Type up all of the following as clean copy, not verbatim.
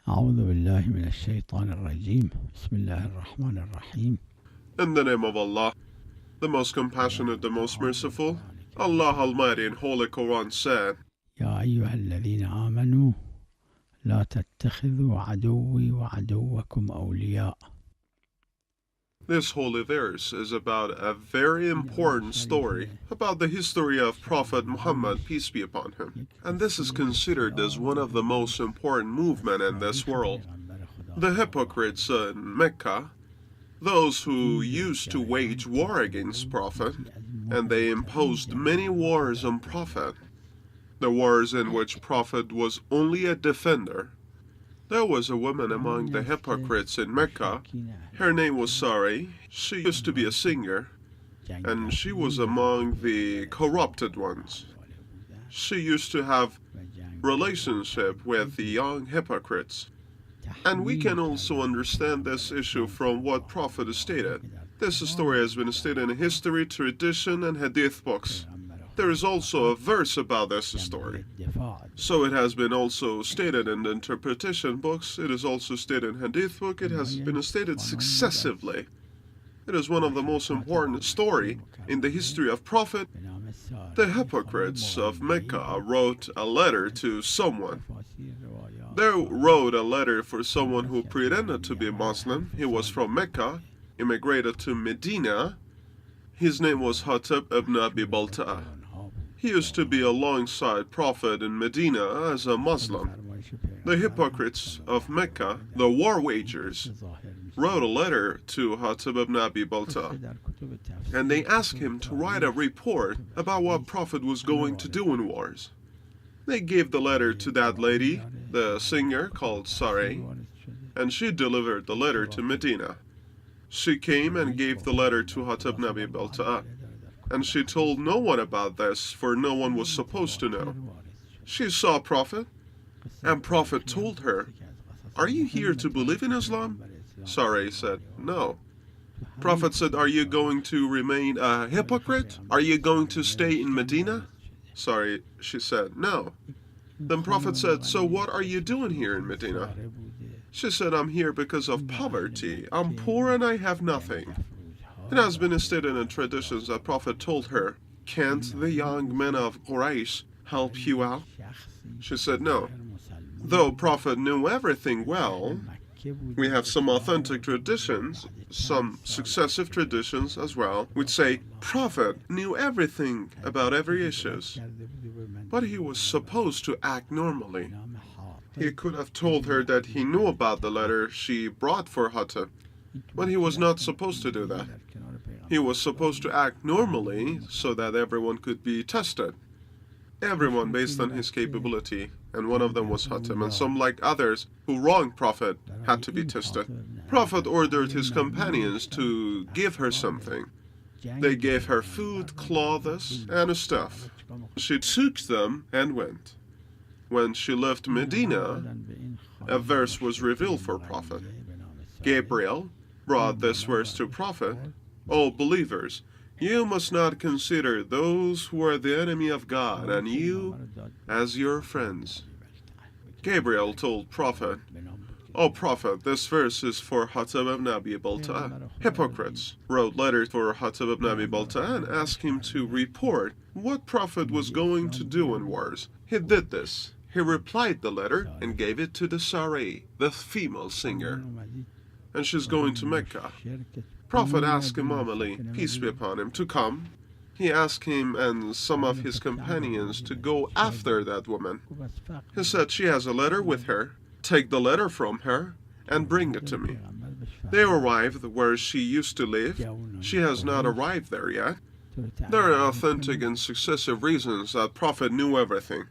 أعوذ بالله من الشيطان الرجيم بسم الله الرحمن الرحيم. In the name of Allah, the most compassionate, the most merciful, Allah Almighty in Holy Quran said, يا أيها الذين آمنوا لا تتخذوا عدوي وعدوكم أولياء. This holy verse is about a very important story about the history of Prophet Muhammad, peace be upon him. And this is considered as one of the most important movements in this world. The hypocrites in Mecca, those who used to wage war against Prophet, and they imposed many wars on Prophet, the wars in which Prophet was only a defender. There was a woman among the hypocrites in Mecca. Her name was Sari. She used to be a singer, and she was among the corrupted ones. She used to have relationship with the young hypocrites. And we can also understand this issue from what Prophet stated. This story has been stated in history, tradition, and hadith books. There is also a verse about this story. So it has been also stated in the interpretation books. It is also stated in hadith book. It has been stated successively. It is one of the most important story in the history of Prophet. The hypocrites of Mecca wrote a letter to someone. They wrote a letter for someone who pretended to be Muslim. He was from Mecca, immigrated to Medina. His name was Hatib ibn Abi Balta'a. He used to be alongside Prophet in Medina as a Muslim. The hypocrites of Mecca, the war wagers, wrote a letter to Hatib ibn Abi Balta'a, and they asked him to write a report about what Prophet was going to do in wars. They gave the letter to that lady, the singer called Sari, and she delivered the letter to Medina. She came and gave the letter to Hatib ibn Abi Balta'a, and she told no one about this, for no one was supposed to know. She saw Prophet, and Prophet told her, "Are you here to believe in Islam?" Sari said, "No." Prophet said, "Are you going to remain a hypocrite? Are you going to stay in Medina?" She said, "No." Then Prophet said, "So what are you doing here in Medina?" She said, "I'm here because of poverty. I'm poor and I have nothing." It has been stated in traditions that Prophet told her, "Can't the young men of Quraysh help you out?" She said, "No." Though Prophet knew everything well, we have some authentic traditions, some successive traditions as well, which say Prophet knew everything about every issue, but he was supposed to act normally. He could have told her that he knew about the letter she brought for Hatib, but he was not supposed to do that. He was supposed to act normally so that everyone could be tested. Everyone based on his capability, and one of them was Hatib, and some like others who wronged Prophet had to be tested. Prophet ordered his companions to give her something. They gave her food, clothes, and stuff. She took them and went. When she left Medina, a verse was revealed for Prophet. Gabriel brought this verse to Prophet, "O believers, you must not consider those who are the enemy of God and you as your friends." Gabriel told Prophet, "O Prophet, this verse is for Hatib ibn Abi Balta'a." Hypocrites wrote letters for Hatib ibn Abi Balta'a and asked him to report what Prophet was going to do in wars. He did this. He replied the letter and gave it to the Sari, the female singer, and she's going to Mecca. Prophet asked Imam Ali, peace be upon him, to come. He asked him and some of his companions to go after that woman. He said, "She has a letter with her. Take the letter from her and bring it to me." They arrived where she used to live. She has not arrived there yet. There are authentic and successive reasons that Prophet knew everything.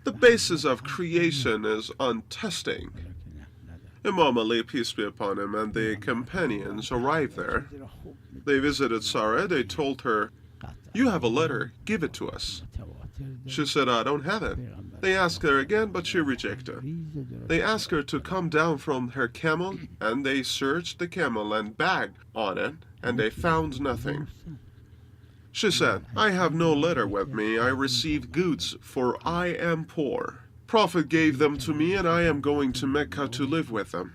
The basis of creation is on testing. Imam Ali, peace be upon him, and the companions arrived there. They visited Sarah. They told her, "You have a letter, give it to us." She said, "I don't have it." They asked her again, but she rejected. They asked her to come down from her camel, and they searched the camel and bagged on it, and they found nothing. She said, "I have no letter with me. I received goods, for I am poor. Prophet gave them to me, and I am going to Mecca to live with them."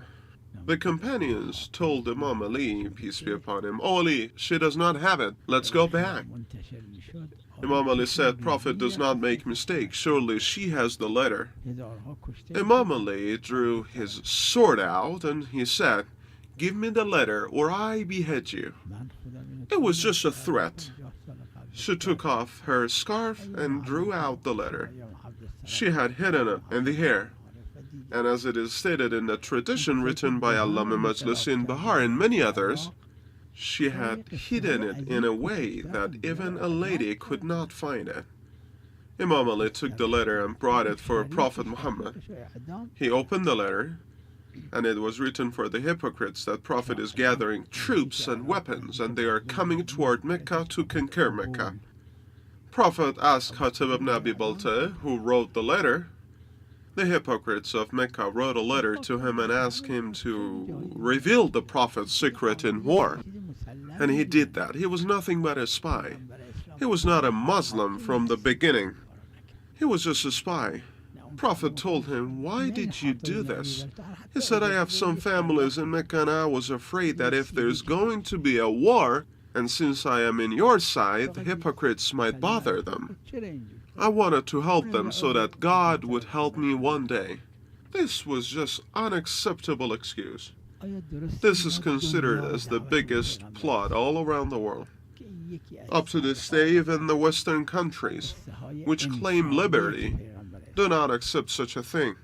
The companions told Imam Ali, peace be upon him, "Oh Ali, she does not have it. Let's go back." Imam Ali said, "Prophet does not make mistakes. Surely she has the letter." Imam Ali drew his sword out, and he said, "Give me the letter, or I behead you." It was just a threat. She took off her scarf and drew out the letter. She had hidden it in the hair. And as it is stated in the tradition written by Allama Majlisi in Bahar and many others, she had hidden it in a way that even a lady could not find it. Imam Ali took the letter and brought it for Prophet Muhammad. He opened the letter, and it was written for the hypocrites that Prophet is gathering troops and weapons, and they are coming toward Mecca to conquer Mecca. Prophet asked Hatib ibn Abi Balta, who wrote the letter. The hypocrites of Mecca wrote a letter to him and asked him to reveal the Prophet's secret in war. And he did that. He was nothing but a spy. He was not a Muslim from the beginning. He was just a spy. Prophet told him, "Why did you do this?" He said, "I have some families in Mecca, and I was afraid that if there's going to be a war, and since I am in your side, the hypocrites might bother them. I wanted to help them so that God would help me one day." This was just unacceptable excuse. This is considered as the biggest plot all around the world. Up to this day, even the Western countries, which claim liberty, do not accept such a thing.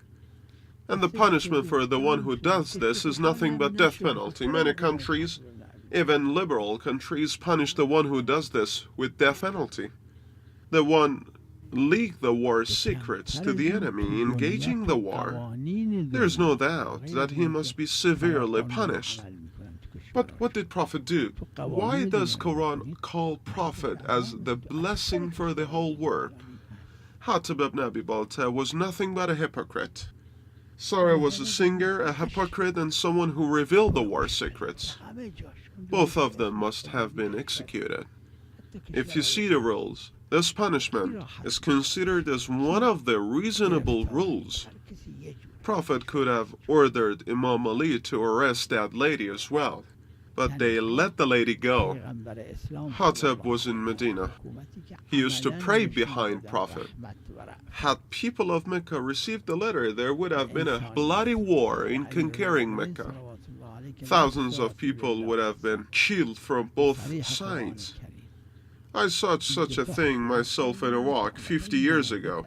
And the punishment for the one who does this is nothing but death penalty. Many countries, even liberal countries, punish the one who does this with death penalty. The one leaked the war secrets to the enemy engaging the war. There is no doubt that he must be severely punished. But what did Prophet do? Why does Quran call Prophet as the blessing for the whole world? Hatib ibn Abi Balta was nothing but a hypocrite. Sarah was a singer, a hypocrite, and someone who revealed the war secrets. Both of them must have been executed. If you see the rules, this punishment is considered as one of the reasonable rules. Prophet could have ordered Imam Ali to arrest that lady as well, but they let the lady go. Hatib was in Medina. He used to pray behind Prophet. Had people of Mecca received the letter, there would have been a bloody war in conquering Mecca. Thousands of people would have been killed from both sides. I saw such a thing myself in Iraq 50 years ago.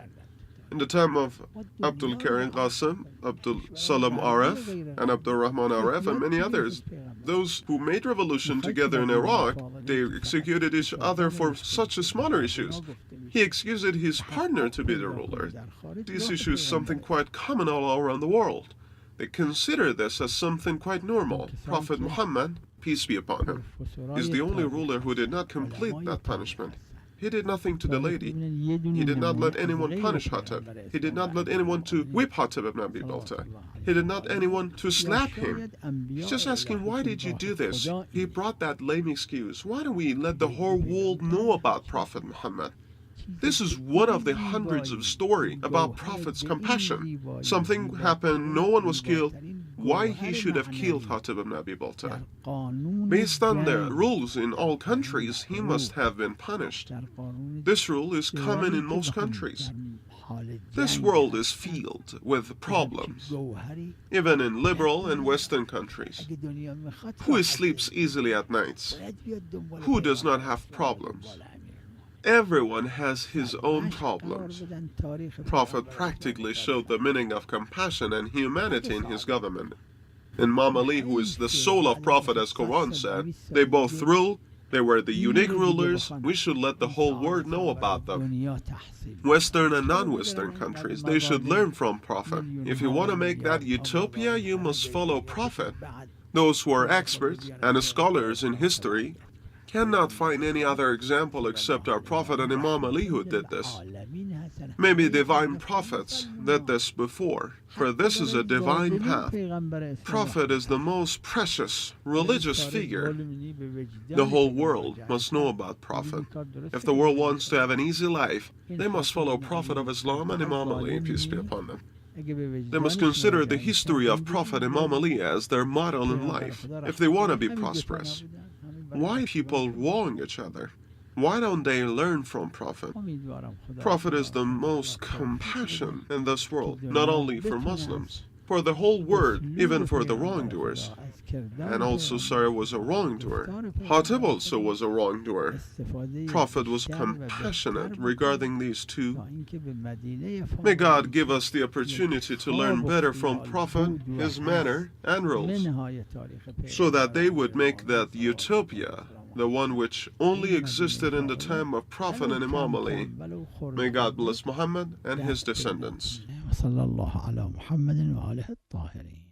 In the time of Abdul Karim Qasim, Abdul Salam Aref, and Abdul Rahman Aref, and many others, those who made revolution together in Iraq, they executed each other for such smaller issues. He excused his partner to be the ruler. This issue is something quite common all around the world. They consider this as something quite normal. Prophet Muhammad, peace be upon him, is the only ruler who did not complete that punishment. He did nothing to the lady. He did not let anyone punish Hatib. He did not let anyone to whip Hatib ibn Abi Balta. He did not anyone to slap him. He's just asking, why did you do this? He brought that lame excuse. Why don't we let the whole world know about Prophet Muhammad? This is one of the hundreds of stories about Prophet's compassion. Something happened, no one was killed. Why he should have killed Hatib ibn Abi Balta? Based on the rules in all countries, he must have been punished. This rule is common in most countries. This world is filled with problems, even in liberal and Western countries. Who sleeps easily at nights? Who does not have problems? Everyone has his own problems. Prophet practically showed the meaning of compassion and humanity in his government. Imam Ali, who is the soul of Prophet, as Quran said, they both ruled They were the unique rulers. We should let the whole world know about them. Western and non-Western countries, they should learn from Prophet. If you want to make that utopia, you must follow Prophet. Those who are experts and scholars in history cannot find any other example except our Prophet and Imam Ali who did this. Maybe divine prophets did this before, for this is a divine path. Prophet is the most precious religious figure. The whole world must know about Prophet. If the world wants to have an easy life, they must follow Prophet of Islam and Imam Ali, peace be upon them. They must consider the history of Prophet Imam Ali as their model in life, if they want to be prosperous. Why people wrong each other? Why don't they learn from Prophet? Prophet is the most compassion in this world, not only for Muslims, for the whole world, even for the wrongdoers. And also Sarah was a wrongdoer. Hatib also was a wrongdoer. Prophet was compassionate regarding these two. May God give us the opportunity to learn better from Prophet, his manner and rules, so that they would make that utopia, the one which only existed in the time of Prophet and Imam Ali. May God bless Muhammad and his descendants. وصلى الله على محمد وآله الطاهرين.